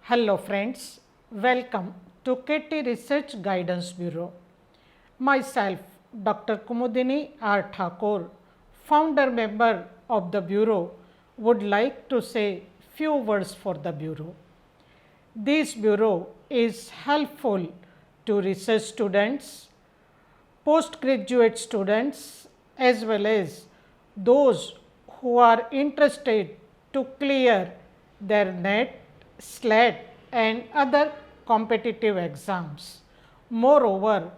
Hello friends, welcome to KT Research Guidance Bureau. Myself, Dr. Kumudini R. Thakur, founder member of the Bureau, would like to say few words for the Bureau. This Bureau is helpful to research students, postgraduate students as well as those who are interested to clear their NET, SLAT and other competitive exams. Moreover,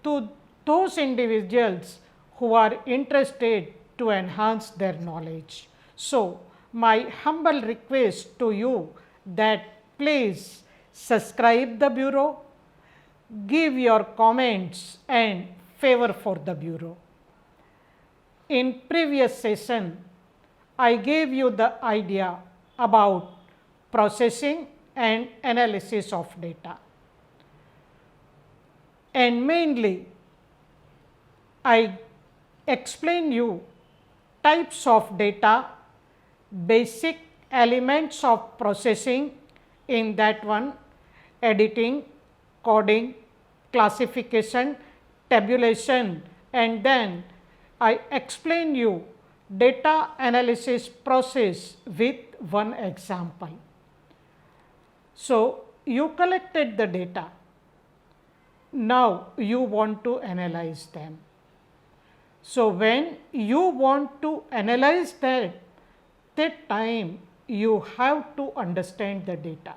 to those individuals who are interested to enhance their knowledge. So, my humble request to you that please subscribe the Bureau, give your comments and favor for the Bureau. In previous session, I gave you the idea about processing and analysis of data. And mainly, I explain you types of data, basic elements of processing, in that one editing, coding, classification, tabulation, and then I explain you data analysis process with one example. So, you collected the data, now you want to analyze them. So, when you want to analyze that time you have to understand the data.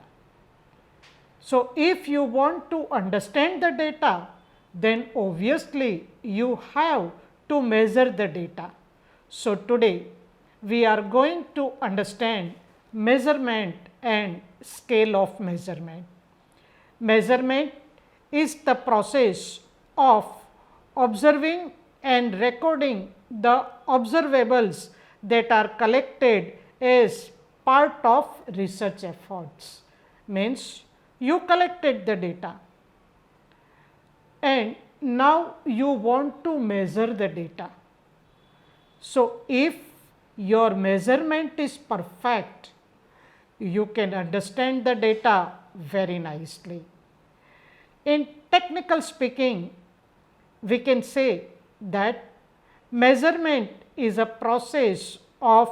So, if you want to understand the data, then obviously you have to measure the data. So, today we are going to understand measurement and scale of measurement. Measurement is the process of observing and recording the observables that are collected as part of research efforts. Means you collected the data and now you want to measure the data. So, if your measurement is perfect, you can understand the data very nicely. In technical speaking, we can say that measurement is a process of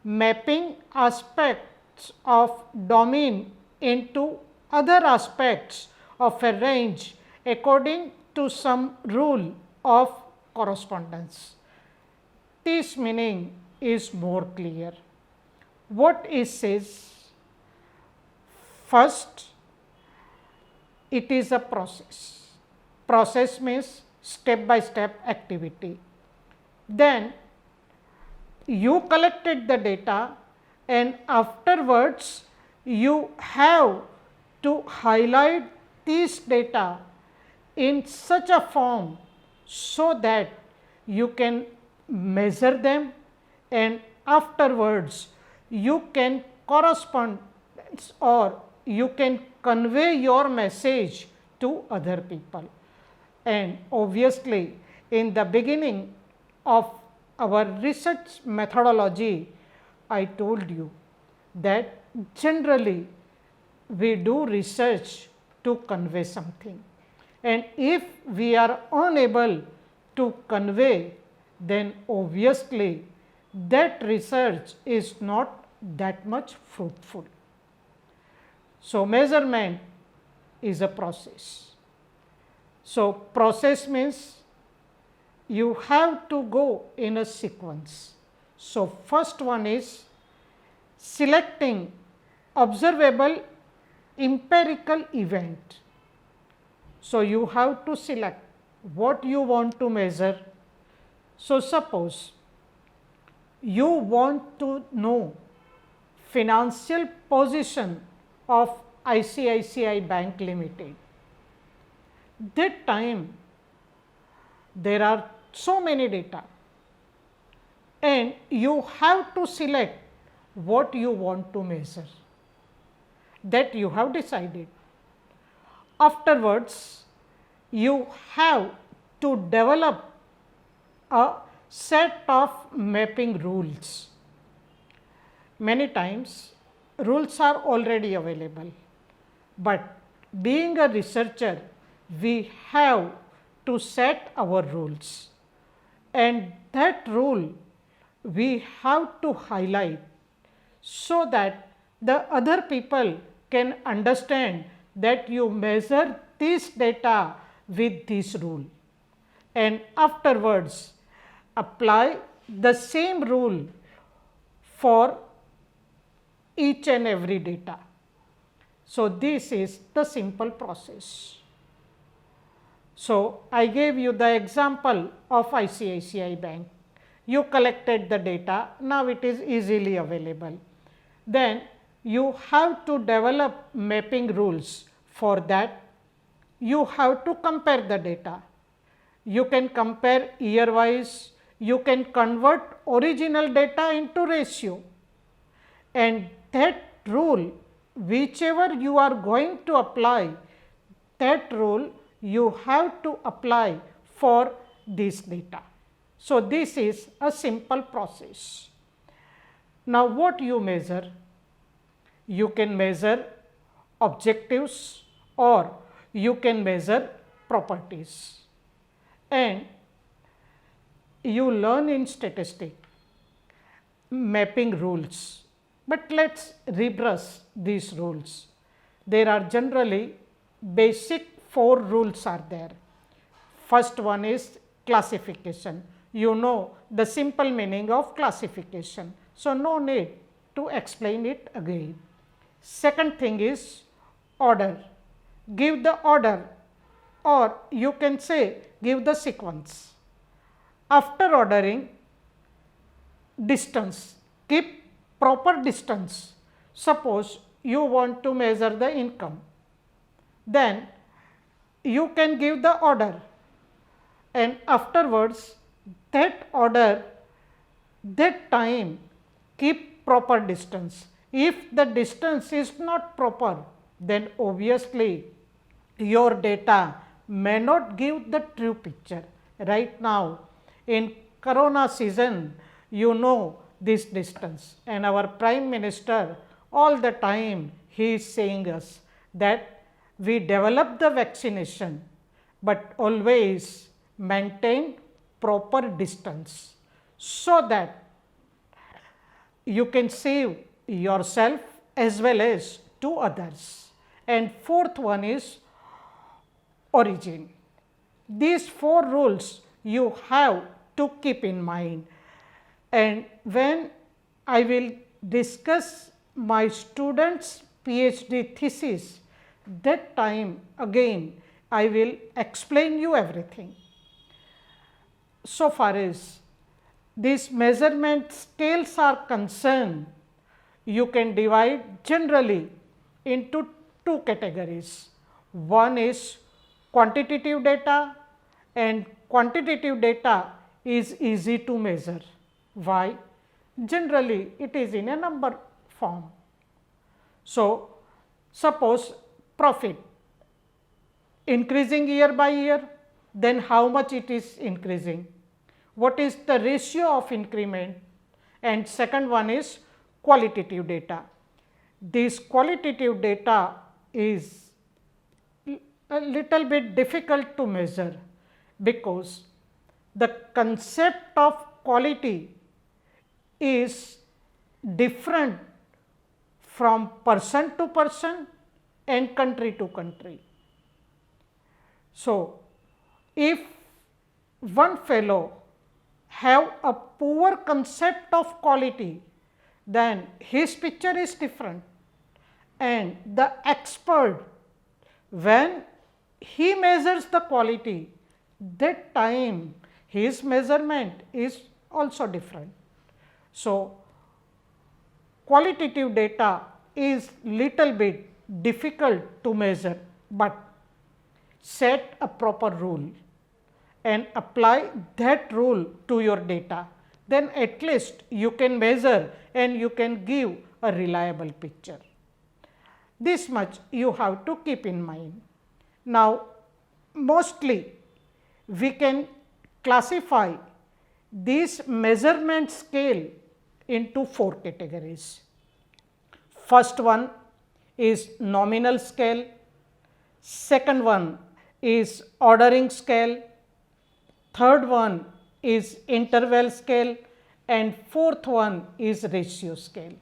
mapping aspects of domain into other aspects of a range according to some rule of correspondence. This meaning is more clear. What it says? First, it is a process. Process means step by step activity. Then you collected the data and afterwards you have to highlight these data in such a form so that you can measure them and afterwards you can correspond or you can convey your message to other people. And obviously, in the beginning of our research methodology, I told you that generally we do research to convey something, and if we are unable to convey, then obviously that research is not that much fruitful. So, measurement is a process. So, process means you have to go in a sequence. So, first one is selecting observable empirical event. So, you have to select what you want to measure. So, suppose you want to know financial position of ICICI Bank Limited. That time there are so many data and you have to select what you want to measure, that you have decided. Afterwards, you have to develop a set of mapping rules. Many times rules are already available. but being a researcher, we have to set our rules, and that rule we have to highlight so that the other people can understand that you measure this data with this rule, and afterwards apply the same rule for each and every data. So, this is the simple process. So, I gave you the example of ICICI Bank. You collected the data, now it is easily available. Then you have to develop mapping rules. For that, you have to compare the data. You can compare year wise, you can convert original data into ratio, and that rule, whichever you are going to apply, that rule you have to apply for this data. So, this is a simple process. Now, what you measure? You can measure objectives or you can measure properties, and you learn in statistics mapping rules, but let us rebrush these rules. There are generally basic 4 rules are there. First one is classification. You know the simple meaning of classification, so no need to explain it again. Second thing is order. Give the order, or you can say give the sequence. After ordering, distance, keep proper distance. Suppose you want to measure the income, then you can give the order, and afterwards that order, that time, keep proper distance. If the distance is not proper, then obviously your data may not give the true picture. Right now in corona season, you know this distance, and our Prime Minister all the time he is saying us that we develop the vaccination, but always maintain proper distance so that you can save yourself as well as to others. And fourth one is origin. These 4 rules you have to keep in mind, and when I will discuss my students' PhD thesis, that time again I will explain you everything. So far as these measurement scales are concerned, you can divide generally into 2 categories. One is quantitative data, and quantitative data is easy to measure. Why? Generally it is in a number form. So, suppose profit increasing year by year, then how much it is increasing? What is the ratio of increment? And second one is qualitative data. This qualitative data is a little bit difficult to measure, because the concept of quality is different from person to person and country to country. So, if one fellow have a poor concept of quality, then his picture is different, and the expert, when he measures the quality, that time his measurement is also different. So, qualitative data is little bit difficult to measure, but set a proper rule and apply that rule to your data, then at least you can measure and you can give a reliable picture. This much you have to keep in mind. Now, mostly we can classify this measurement scale into 4 categories. First one is nominal scale, second one is ordering scale, third one is interval scale, and fourth one is ratio scale.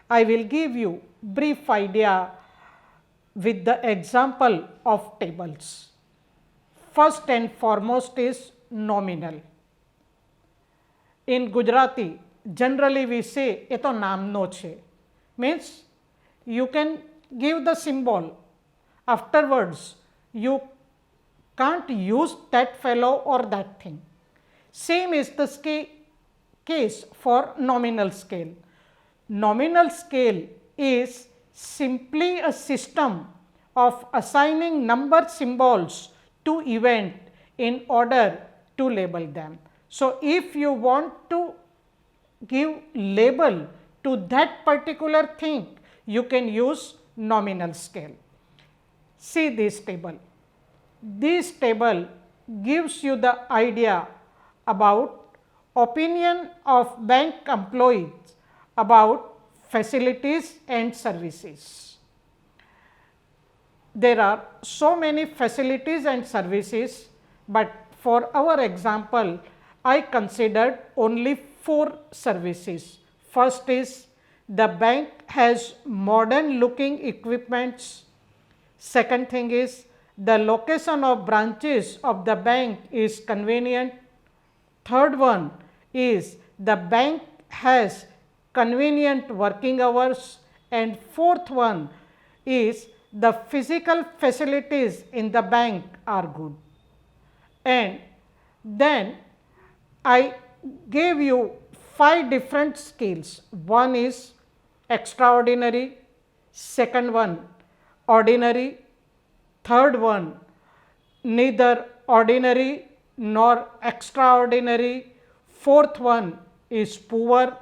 I will give you brief idea with the example of tables. First and foremost is nominal. In Gujarati, generally we say એ તો નામનો છે, means you can give the symbol, afterwards you can't use that fellow or that thing. Same is the case for nominal scale. Nominal scale is simply a system of assigning number symbols to event in order to label them. So, if you want to give label to that particular thing, you can use nominal scale. See this table. This table gives you the idea about opinion of bank employees about facilities and services. There are so many facilities and services, but for our example, I considered only 4 services. First is the bank has modern looking equipments. Second thing is the location of branches of the bank is convenient. Third one is the bank has convenient working hours, and fourth one is the physical facilities in the bank are good. And then I gave you 5 different scales. One is extraordinary, second one ordinary, third one neither ordinary nor extraordinary, fourth one is poor,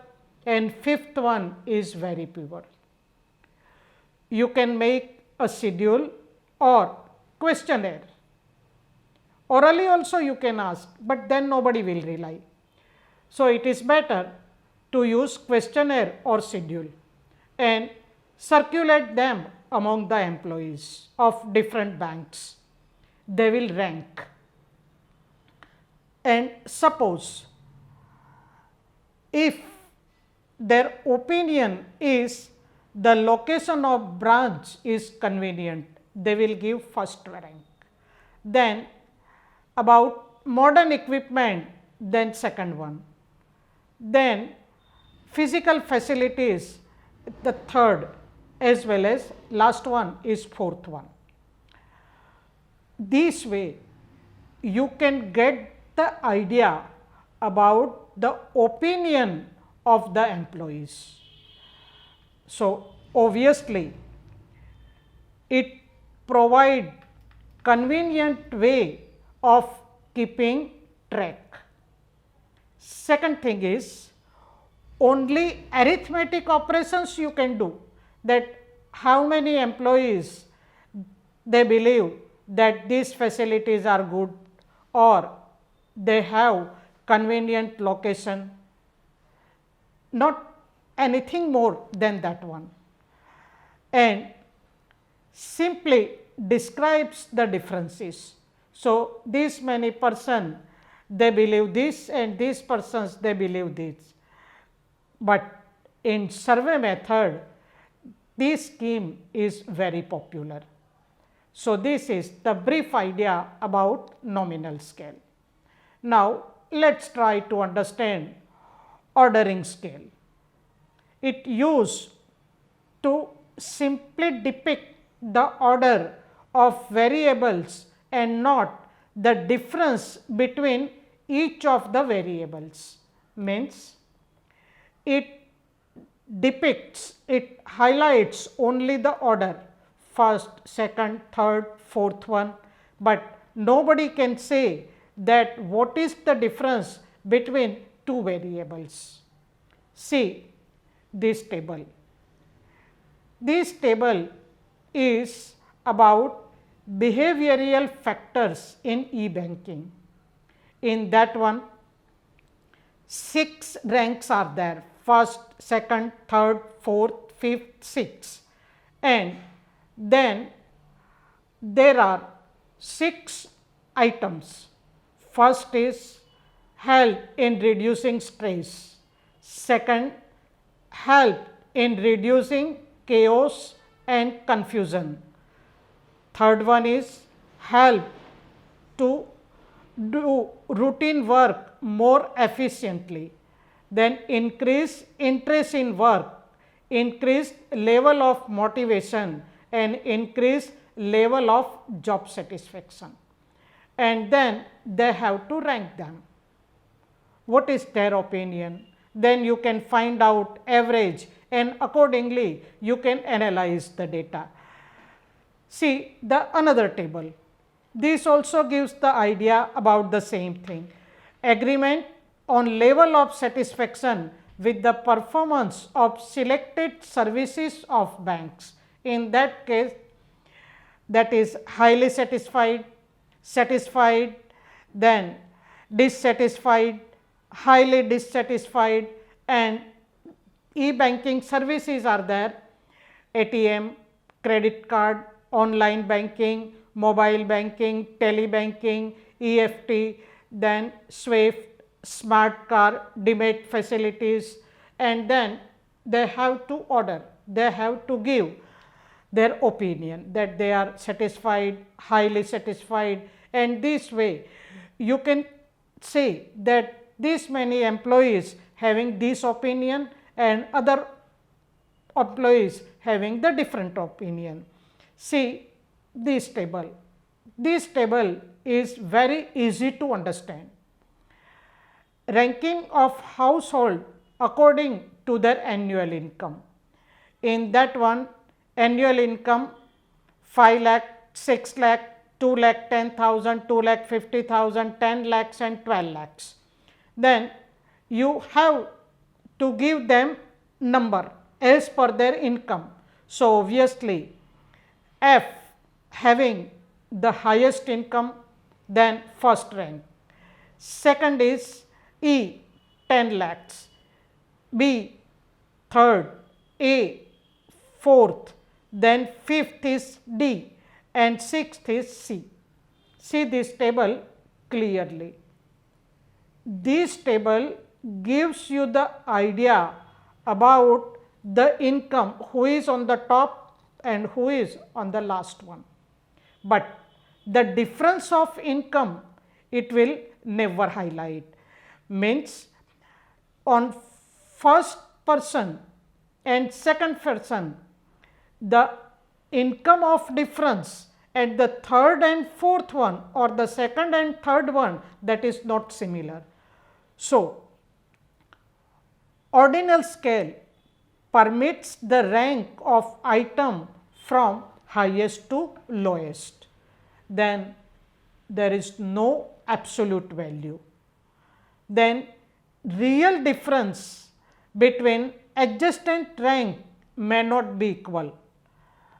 and fifth one is very poor. You can make a schedule or questionnaire. Orally also you can ask, but then nobody will rely. So, it is better to use questionnaire or schedule and circulate them among the employees of different banks. They will rank. And suppose if their opinion is the location of branch is convenient, they will give first rank. Then about modern equipment, then second one. Then physical facilities, the third, as well as last one is fourth one. This way you can get the idea about the opinion of the employees. So, obviously it provide convenient way of keeping track. Second thing is only arithmetic operations you can do, that how many employees they believe that these facilities are good or they have convenient location, not anything more than that one, and simply describes the differences. So, this many person they believe this and these persons they believe this, but in survey method this scheme is very popular. So, this is the brief idea about nominal scale. Now, let us try to understand ordering scale. It used to simply depict the order of variables and not the difference between each of the variables. Means it depicts, it highlights only the order, first, second, third, fourth one, but nobody can say that what is the difference between two variables. See this table. This table is about behavioral factors in e-banking. In that one, 6 ranks are there, first, second, third, fourth, fifth, sixth, and then there are 6 items. First is help in reducing stress. Second, help in reducing chaos and confusion. Third one is help to do routine work more efficiently. Then increase interest in work, increase level of motivation and increase level of job satisfaction. And then they have to rank them. What is their opinion? Then you can find out average and accordingly you can analyze the data. See the another table. This also gives the idea about the same thing. Agreement on level of satisfaction with the performance of selected services of banks. In that case, that is highly satisfied, satisfied, then dissatisfied, highly dissatisfied, and e-banking services are there: ATM, credit card, online banking, mobile banking, telebanking, EFT, then SWIFT, smart car, demat facilities, and then they have to order, they have to give their opinion that they are satisfied, highly satisfied, and this way you can say that this many employees having this opinion and other employees having the different opinion. See this table. This table is very easy to understand. Ranking of household according to their annual income. In that one, annual income 5 lakh, 6 lakh, 2 lakh 10,000, 2 lakh 50,000, 10 lakhs and 12 lakhs. Then you have to give them number as per their income. So obviously F having the highest income, then first rank. Second is E 10 lakhs, B third, A fourth, then fifth is D and sixth is C. See this table clearly. This table gives you the idea about the income, who is on the top and who is on the last one. But the difference of income it will never highlight. Means on first person and second person, the income of difference at the third and fourth one or the second and third one, that is not similar. So ordinal scale permits the rank of item from highest to lowest. Then there is no absolute value. Then real difference between adjacent rank may not be equal.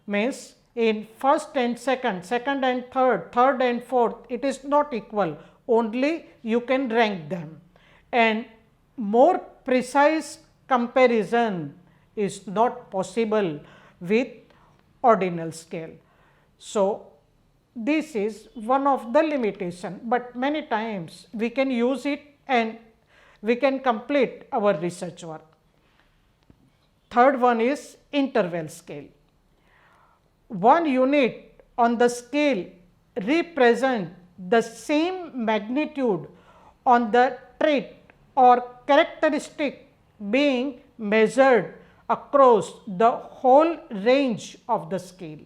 Means in first and second, second and third, third and fourth, it is not equal, only you can rank them, and more precise comparison is not possible with ordinal scale. So this is one of the limitation, but many times we can use it and we can complete our research work. Third one is interval scale. One unit on the scale represent the same magnitude on the trait or characteristic being measured across the whole range of the scale.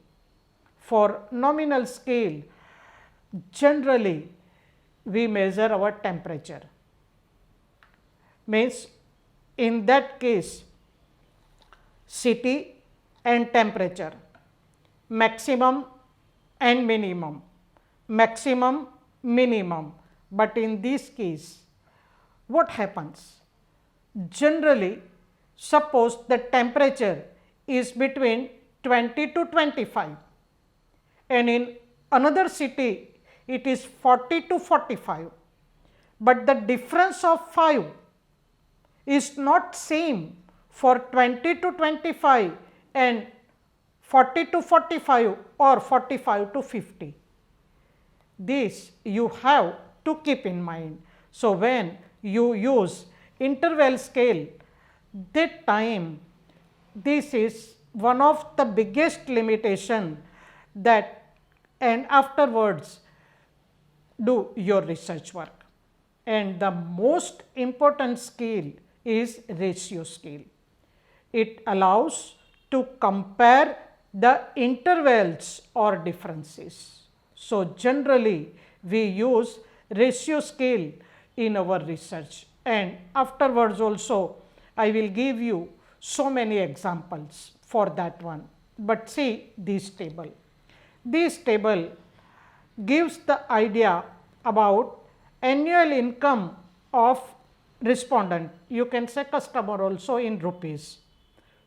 For nominal scale, generally we measure our temperature. Means in that case, city and temperature, maximum and minimum, maximum, minimum. But in this case, what happens? Generally, suppose the temperature is between 20 to 25 and in another city it is 40 to 45, but the difference of 5 is not same for 20 to 25 and 40 to 45 or 45 to 50. This you have to keep in mind. So, when you use interval scale, that time this is one of the biggest limitation that, and afterwards do your research work. And the most important skill is ratio scale. It allows to compare the intervals or differences. So, generally we use ratio scale in our research, and afterwards also I will give you so many examples for that one. But see this table. This table gives the idea about annual income of respondent. You can say customer also in rupees.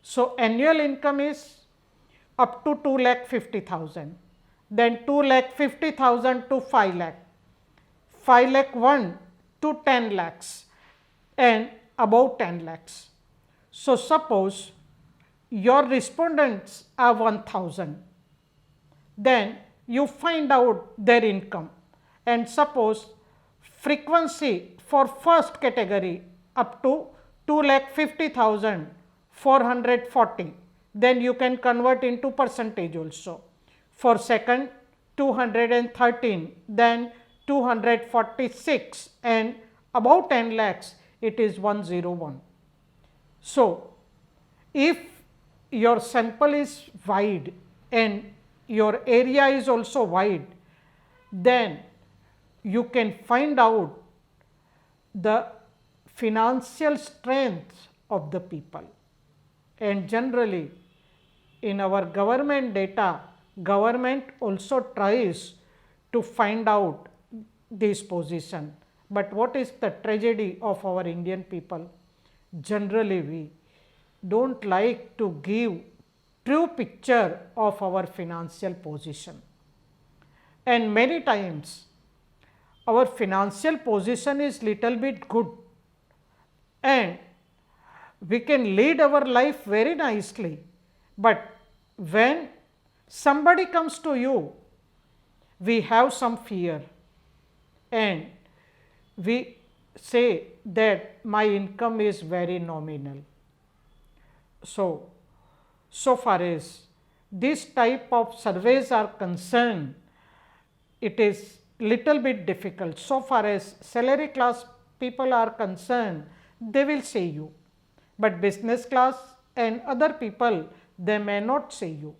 So, annual income is up to 2,50,000, then 2,50,000 to 5 lakh, 5 lakh 1 to 10 lakhs and above 10 lakhs. So, suppose your respondents are 1,000, then you find out their income, and suppose frequency for first category up to 2,50,440, then you can convert into percentage also. For second 213, then 246, and about 10 lakhs it is 101. So, if your sample is wide and your area is also wide, then you can find out the financial strength of the people. And generally in our government data, government also tries to find out this position. But what is the tragedy of our Indian people? Generally we do not like to give true picture of our financial position, and many times our financial position is little bit good and we can lead our life very nicely, but when somebody comes to you, we have some fear and we say that my income is very nominal. So far as this type of surveys are concerned, it is little bit difficult. So far as salary class people are concerned, they will say you, but business class and other people, they may not say you.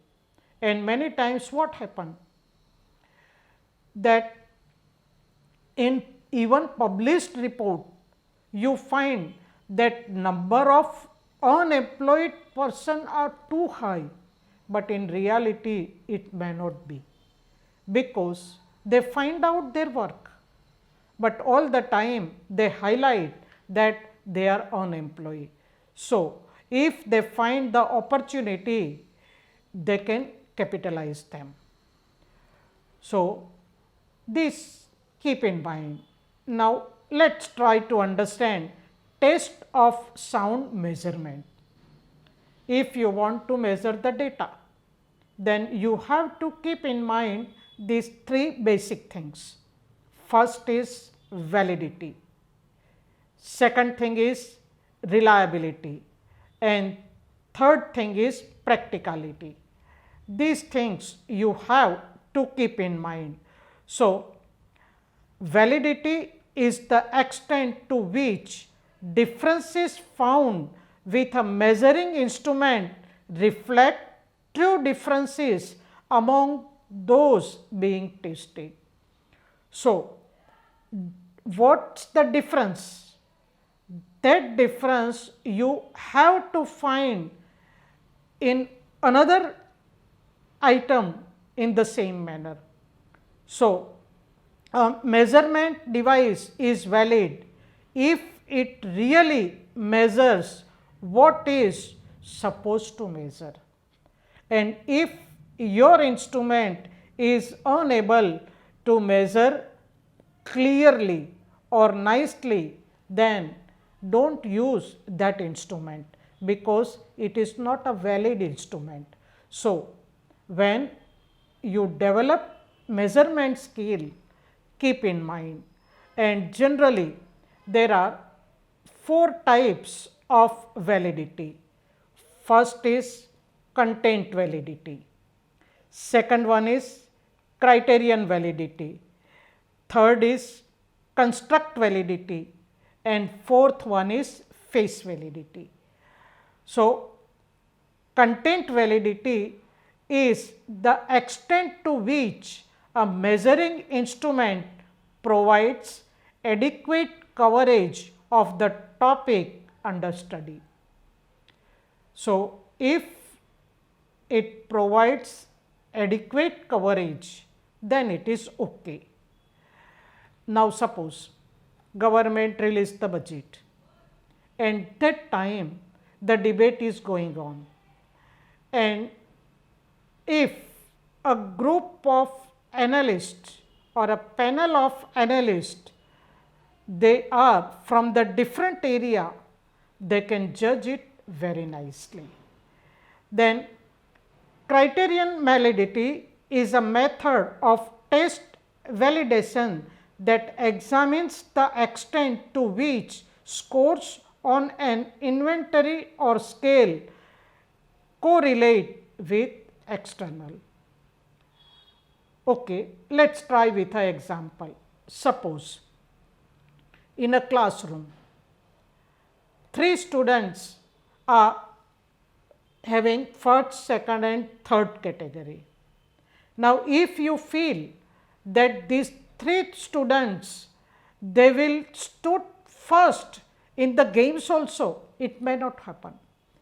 And many times what happen, that in even published report you find that number of unemployed person are too high, but in reality it may not be, because they find out their work, but all the time they highlight that they are unemployed. So, if they find the opportunity, they can capitalize them. So, this keep in mind. Now, let us try to understand test of sound measurement. If you want to measure the data, then you have to keep in mind these three basic things. First is validity, second thing is reliability, and third thing is practicality. These things you have to keep in mind. So, validity is the extent to which differences found with a measuring instrument reflect true differences among those being tested. So, what's the difference? That difference you have to find in another item in the same manner. So, a measurement device is valid if it really measures what is supposed to measure, and if your instrument is unable to measure clearly or nicely, then do not use that instrument, because it is not a valid instrument. So, when you develop measurement skill, keep in mind, and generally there are 4 types of validity. First is content validity, second one is criterion validity, third is construct validity, and fourth one is face validity. So, content validity is the extent to which a measuring instrument provides adequate coverage of the topic under study. So, if it provides adequate coverage, then it is okay. Now, suppose government released the budget, and that time the debate is going on, and if a group of analysts or a panel of analysts, they are from the different area, they can judge it very nicely. Then criterion validity is a method of test validation that examines the extent to which scores on an inventory or scale correlate with external. Okay, let us try with an example. Suppose in a classroom, 3 students are having first, second and third category. Now, if you feel that these 3 students, they will stood first in the games also, it may not happen.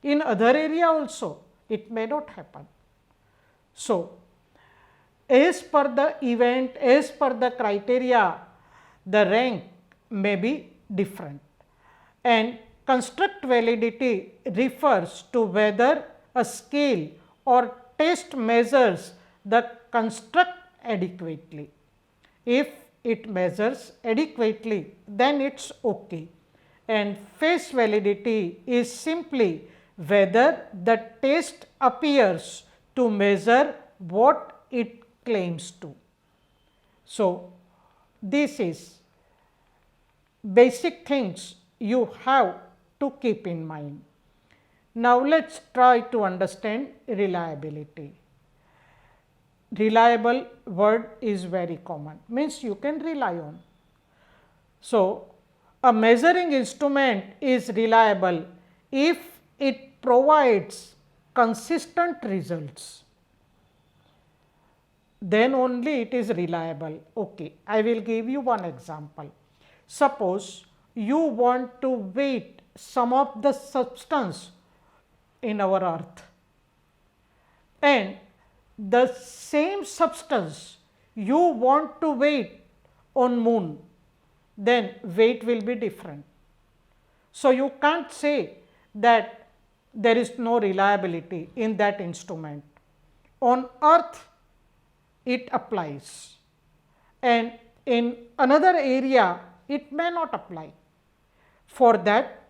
In other area also, it may not happen. So, as per the event, as per the criteria, the rank may be different, and construct validity refers to whether a scale or test measures the construct adequately. If it measures adequately, then it is okay, and face validity is simply whether the test appears to measure what it claims to. So, this is basic things you have to keep in mind. Now, let us try to understand reliability. Reliable word is very common, means you can rely on. So, a measuring instrument is reliable if it provides consistent results, then only it is reliable. Okay, I will give you one example. Suppose you want to weight some of the substance in our earth, and the same substance you want to weight on moon, then weight will be different. So, you can't say that there is no reliability in that instrument. On earth it applies, and in another area it may not apply. For that,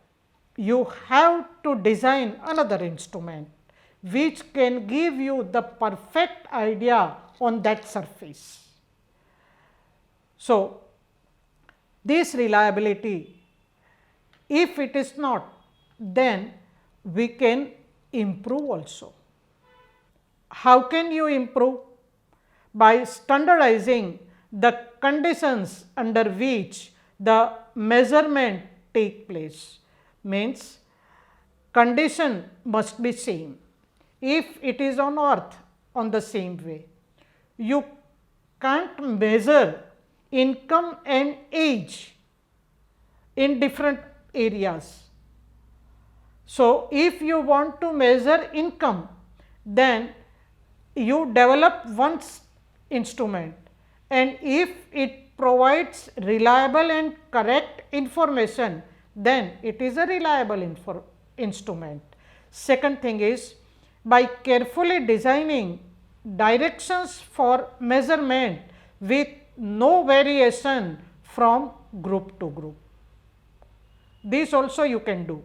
you have to design another instrument which can give you the perfect idea on that surface. So, this reliability, if it is not, then we can improve also. How can you improve? By standardizing the conditions under which the measurement take place, means condition must be same. If it is on earth, on the same way, you can't measure income and age in different areas. So, if you want to measure income, then you develop one instrument, and if it provides reliable and correct information, then it is a reliable instrument. Second thing is, by carefully designing directions for measurement with no variation from group to group. This also you can do,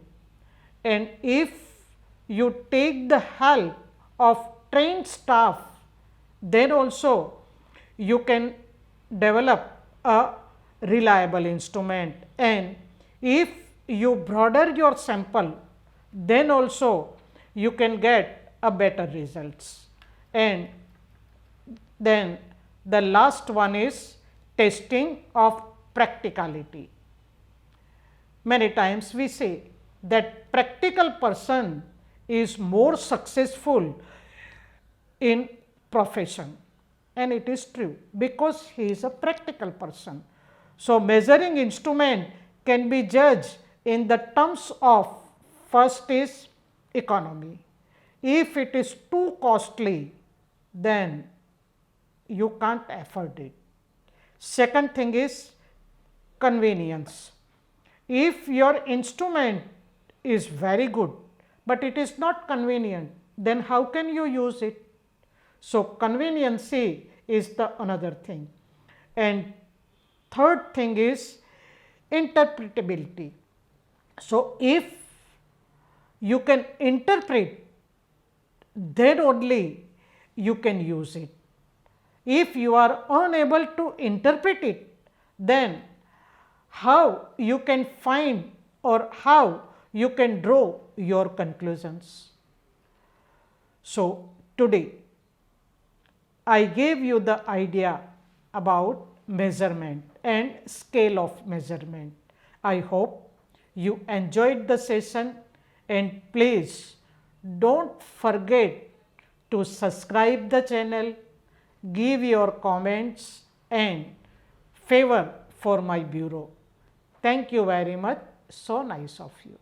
and if you take the help of trained staff then also you can develop a reliable instrument, and if you broaden your sample, then also you can get a better results. And then the last one is testing of practicality. Many times we say that practical person is more successful in profession, and it is true because he is a practical person. So, measuring instrument can be judged in the terms of, first is economy. If it is too costly, then you can't afford it. Second thing is convenience. If your instrument is very good, but it is not convenient, then how can you use it? So, conveniency is the another thing. And third thing is interpretability. So, if you can interpret, then only you can use it. If you are unable to interpret it, then how you can find or how you can draw your conclusions. So, today I gave you the idea about measurement and scale of measurement. I hope you enjoyed the session, and please don't forget to subscribe the channel, give your comments and favor for my bureau. Thank you very much. So nice of you.